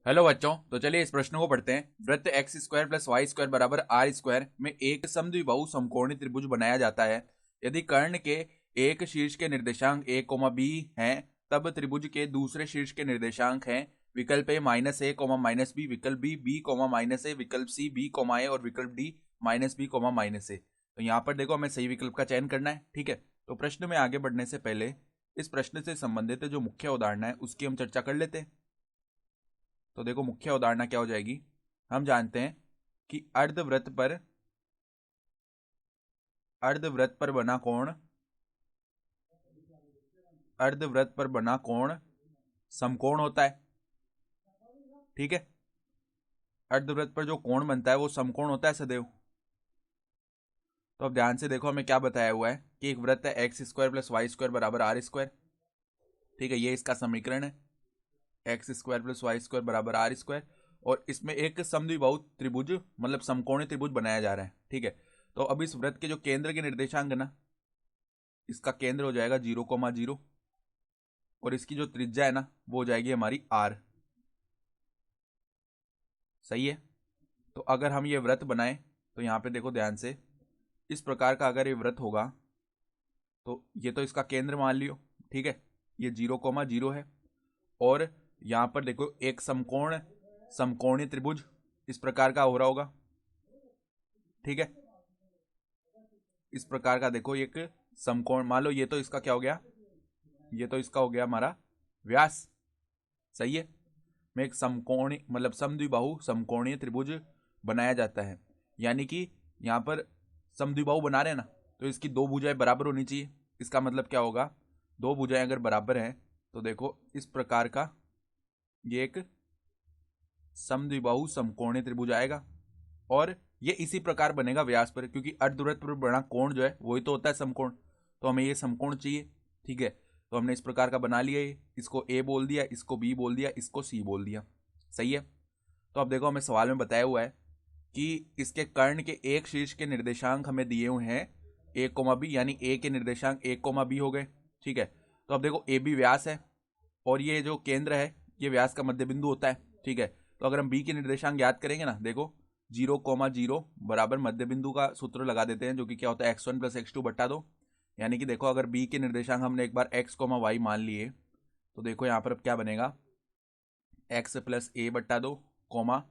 Hello बच्चों, तो चलिए इस प्रश्न को पढ़ते हैं। वृत्त x square plus y square बराबर आर स्क्वायर में एक समद्विबाहु समकोणीय त्रिभुज बनाया जाता है। यदि कर्ण के एक शीर्ष के निर्देशांक a, b हैं, तब त्रिभुज के दूसरे शीर्ष के निर्देशांक हैं विकल्प a minus a minus b, विकल्प बी माइनस ए, विकल्प सी बी ए और विकल्प d minus b minus a. तो यहाँ पर देखो हमें सही विकल्प का चयन करना है। ठीक है, तो प्रश्न में आगे बढ़ने से पहले इस प्रश्न से संबंधित जो मुख्य उदाहरण है उसकी हम चर्चा कर लेते हैं। तो देखो मुख्य उदाहरण क्या हो जाएगी। हम जानते हैं कि अर्धवृत्त पर बना कोण समकोण होता है। ठीक है, अर्धवृत्त पर जो कोण बनता है वो समकोण होता है सदैव। तो अब ध्यान से देखो, हमें क्या बताया हुआ है कि एक वृत्त है x square plus y square बराबर आर स्क्वायर। ठीक है, ये इसका समीकरण है, x square plus y square बराबर आर स्क्वायर, और इसमें एक समद्विबाहु त्रिभुज मतलब समकोणीय त्रिभुज बनाया जा रहा है। ठीक है, तो अब इस वृत्त के जो केंद्र के निर्देशांक है ना, इसका केंद्र हो जाएगा 0,0 और इसकी जो त्रिज्या है ना वो हो जाएगी हमारी आर। सही है, तो अगर हम ये वृत्त बनाए तो यहाँ पे देखो ध्यान से, इस प्रकार का अगर ये वृत्त होगा तो ये तो इसका केंद्र मान लियो। ठीक है, ये 0,0 है, और यहाँ पर देखो एक समकोणीय त्रिभुज इस प्रकार का हो रहा होगा। ठीक है, इस प्रकार का देखो एक समकोण, मान लो ये तो इसका क्या हो गया, ये तो इसका हो गया हमारा व्यास। सही है, में एक समकोणीय मतलब समद्विबाहु समकोणीय त्रिभुज बनाया जाता है। यानी कि यहाँ पर समद्विबाहु बना रहे हैं ना, तो इसकी दो भुजाएं बराबर होनी चाहिए। इसका मतलब क्या होगा, दो भुजाएं अगर बराबर हैं तो देखो इस प्रकार का ये एक समद्विबाहु समकोणीय त्रिभुज आएगा, और ये इसी प्रकार बनेगा व्यास पर, क्योंकि अर्धवृत्त पर बना कोण जो है वही तो होता है समकोण। तो हमें ये समकोण चाहिए। ठीक है, तो हमने इस प्रकार का बना लिया, ये इसको ए बोल दिया, इसको बी बोल दिया, इसको सी बोल दिया। सही है, तो अब देखो हमें सवाल में बताया हुआ है कि इसके कर्ण के एक शीर्ष के निर्देशांक हमें दिए हुए हैं ए कोमा बी, यानी ए के निर्देशांक ए कोमा बी हो गए। ठीक है, तो अब देखो ए बी व्यास है और ये जो केंद्र है ये व्यास का मध्य बिंदु होता है। ठीक है, तो अगर हम बी के निर्देशांक याद करेंगे ना, देखो 0,0 बराबर मध्य बिंदु का सूत्र लगा देते हैं, जो कि क्या होता है x1 प्लस x2 बट्टा 2। यानी कि देखो अगर बी के निर्देशांक हमने एक बार x, y मान लिए, तो देखो यहाँ पर अब क्या बनेगा, x प्लस ए बट्टा 2 कोमा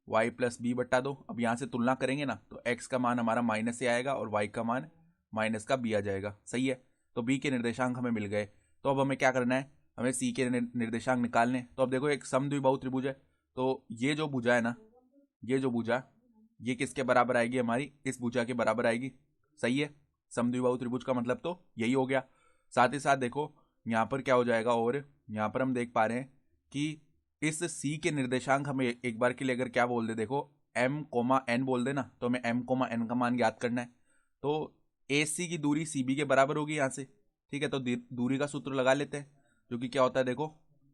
वाई प्लस बी बट्टा 2। अब यहाँ से तुलना करेंगे ना, तो x का मान हमारा माइनस ए आएगा और y का मान माइनस का बी आ जाएगा। सही है, तो b के निर्देशांक हमें मिल गए। तो अब हमें क्या करना है, हमें c के निर्देशांक निकालने। तो अब देखो एक समद्विबाहु त्रिभुज है, तो ये जो भुजा है ना, ये जो भुजा, ये किसके बराबर आएगी, हमारी इस भुजा के बराबर आएगी। सही है, समद्विबाहु त्रिभुज का मतलब तो यही हो गया। साथ ही साथ देखो यहाँ पर क्या हो जाएगा, और यहाँ पर हम देख पा रहे हैं कि इस c के निर्देशांक हमें एक बार के लिए अगर क्या बोल दे, देखो m कोमा n बोल दे ना, तो हमें m कोमा n का मान ज्ञात करना है। तो AC की दूरी CB के बराबर होगी यहाँ से। ठीक है, तो दूरी का सूत्र लगा लेते हैं, जो कि क्या होता है, देखो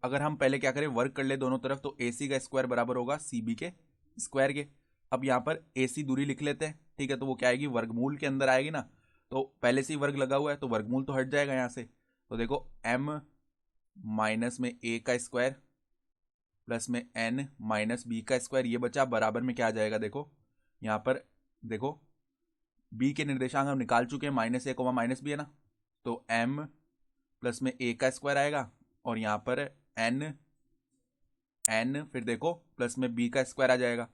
अगर हम पहले क्या करें, वर्ग कर ले दोनों तरफ, तो AC का स्क्वायर बराबर होगा CB के स्क्वायर के। अब यहाँ पर AC दूरी लिख लेते हैं। ठीक है, तो वो क्या आएगी, वर्गमूल के अंदर आएगी ना, तो पहले से ही वर्ग लगा हुआ है तो वर्गमूल तो हट जाएगा यहाँ से। तो देखो m माइनस में a का स्क्वायर प्लस में n माइनस बी का स्क्वायर, ये बचा, बराबर में क्या आ जाएगा, देखो यहाँ पर देखो b के निर्देशांक हम निकाल चुके हैं, माइनस ए कोमा माइनस बी है ना, तो m प्लस में a का स्क्वायर आएगा, और यहाँ पर n फिर देखो प्लस में b का स्क्वायर आ जाएगा।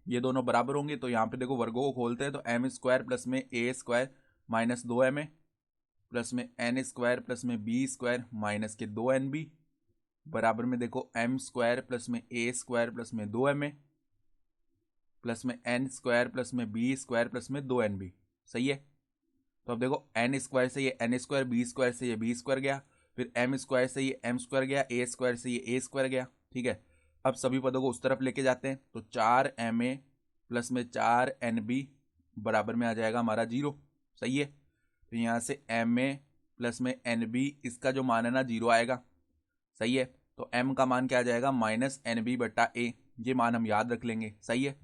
ये दोनों बराबर होंगे, तो यहाँ पे देखो वर्गों को खोलते हैं, तो m स्क्वायर प्लस में a square minus 2m plus में n स्क्वायर प्लस में b स्क्वायर माइनस के 2nb बराबर में देखो m स्क्वायर प्लस में a स्क्वायर प्लस में 2ma प्लस में n स्क्वायर प्लस में b स्क्वायर प्लस में 2nb। सही है, तो अब देखो n स्क्वायर से ये n स्क्वायर, b स्क्वायर से ये b स्क्वायर गया, फिर m स्क्वायर से ये m स्क्वायर गया, a स्क्वायर से ये a स्क्वायर गया। ठीक है, अब सभी पदों को उस तरफ लेके जाते हैं, तो 4ma प्लस में 4nb बराबर में आ जाएगा हमारा 0। सही है, तो यहाँ से ma प्लस में nb, इसका जो मान है ना 0 आएगा। सही है, तो m का मान क्या आ जाएगा, माइनस nb बट्टा a, ये मान हम याद रख लेंगे। सही है,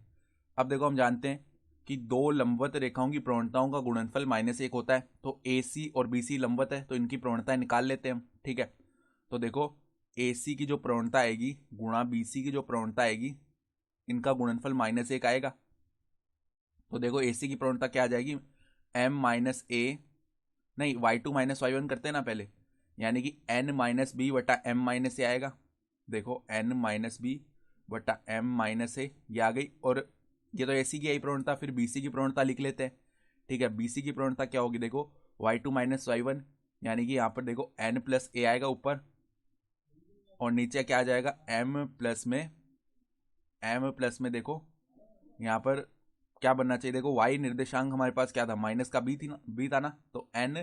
अब देखो हम जानते हैं कि दो लंबवत रेखाओं की प्रवणताओं का गुणनफल -1 होता है, तो AC और BC लंबवत है, तो इनकी प्रवणताएं निकाल लेते हैं हम। ठीक है, तो देखो AC की जो प्रवणता आएगी गुणा BC की जो प्रवणता आएगी, इनका गुणनफल -1 आएगा। तो देखो AC की प्रवणता क्या आ जाएगी, m माइनस ए, नहीं y2 माइनस y1 करते हैं ना पहले, यानी कि n माइनस बी बटा m माइनस ए आएगा। देखो n माइनस बी बटा m माइनस ए, ये आ गई। और ये तो AC की आई प्रवणता, फिर BC की प्रवणता लिख लेते हैं। ठीक है, BC की प्रवणता क्या होगी, देखो y2 माइनस y1, यानी कि यहाँ पर देखो n प्लस ए आएगा ऊपर, और नीचे क्या आ जाएगा, m प्लस में देखो यहाँ पर क्या बनना चाहिए, देखो y निर्देशांक हमारे पास क्या था, माइनस का b था ना, तो n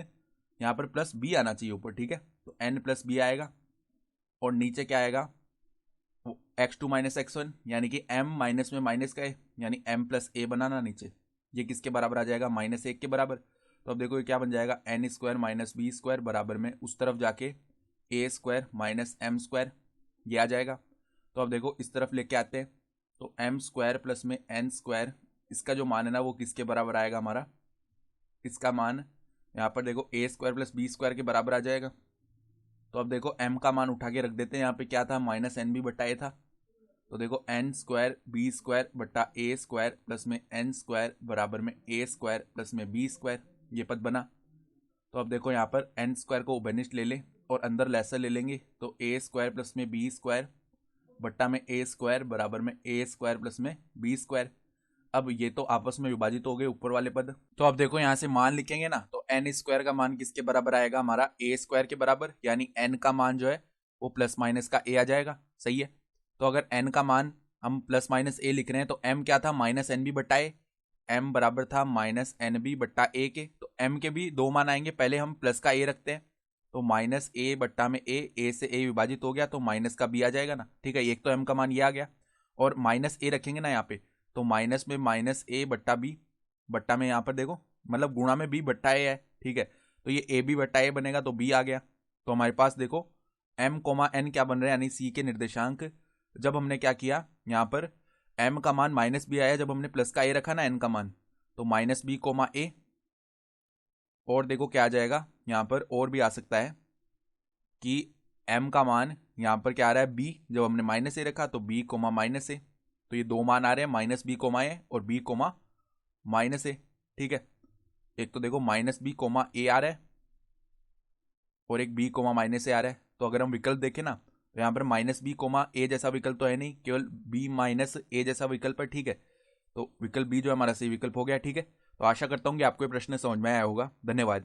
यहाँ पर प्लस b आना चाहिए ऊपर। ठीक है, तो n प्लस b आएगा, और नीचे क्या आएगा, x2 माइनस x1, यानी कि m माइनस में माइनस का है, यानी m प्लस ए बनाना नीचे, ये किसके बराबर आ जाएगा, -1 के बराबर। तो अब देखो ये क्या बन जाएगा, n square minus b square बराबर में उस तरफ जाके a square minus m square, ये आ जाएगा। तो अब देखो इस तरफ लेके आते हैं, तो m स्क्वायर प्लस में n स्क्वायर, इसका जो मान है ना वो किसके बराबर आएगा हमारा, इसका मान यहाँ पर देखो a square plus b square के बराबर आ जाएगा। तो अब देखो m का मान उठा के रख देते हैं, यहाँ पे क्या था, -nb बटा a था। तो देखो n स्क्वायर बी स्क्वायर बटा a स्क्वायर प्लस में n स्क्वायर बराबर में a स्क्वायर प्लस में b स्क्वायर, ये पद बना। तो अब देखो यहाँ पर n स्क्वायर को उभयनिष्ठ ले लें और अंदर लैसर ले लेंगे, तो a स्क्वायर प्लस में b स्क्वायर बट्टा में a स्क्वायर बराबर में a स्क्वायर प्लस में b स्क्वायर। अब ये तो आपस में विभाजित हो गए ऊपर वाले पद। तो अब देखो यहाँ से मान लिखेंगे ना, तो n स्क्वायर का मान किसके बराबर आएगा, हमारा a स्क्वायर के बराबर, यानी n का मान जो है वो प्लस माइनस का a आ जाएगा। सही है, तो अगर n का मान हम प्लस माइनस a लिख रहे हैं, तो m क्या था, -nb बटा a, m बराबर था -nb बट्टा a के। तो m के भी दो मान आएंगे, पहले हम प्लस का a रखते हैं, तो -a बट्टा में a से a विभाजित हो गया, तो माइनस का b आ जाएगा ना। ठीक है, एक तो m का मान ये आ गया, और -a रखेंगे ना यहाँ पे, तो माइनस में -a बट्टा b बट्टा में यहाँ पर देखो मतलब गुणा में b बट्टा a है। ठीक है, तो ये ab बट्टा a बनेगा, तो b आ गया। तो हमारे पास देखो m कोमा n क्या बन रहे हैं, यानी c के निर्देशांक। जब हमने क्या किया, यहाँ पर m का मान -b आया, जब हमने प्लस का a रखा ना n का मान, तो -b कोमा a, और देखो क्या आ जाएगा यहाँ पर, और भी आ सकता है कि m का मान यहाँ पर क्या आ रहा है b, जब हमने -a रखा तो b कोमा -a, तो ये दो मान आ रहे हैं -b कोमा a और b कोमा -a। ठीक है, एक तो देखो -b कोमा a आ रहा है और एक b कोमा -a आ रहा है। तो अगर हम विकल्प देखें ना, तो यहाँ पर -b कोमा a जैसा विकल्प तो है नहीं, केवल b माइनस a जैसा विकल्प है। ठीक है, तो विकल्प b जो हमारा सही विकल्प हो गया। ठीक है, तो आशा करता हूँ कि आपको ये प्रश्न समझ में आया होगा। धन्यवाद।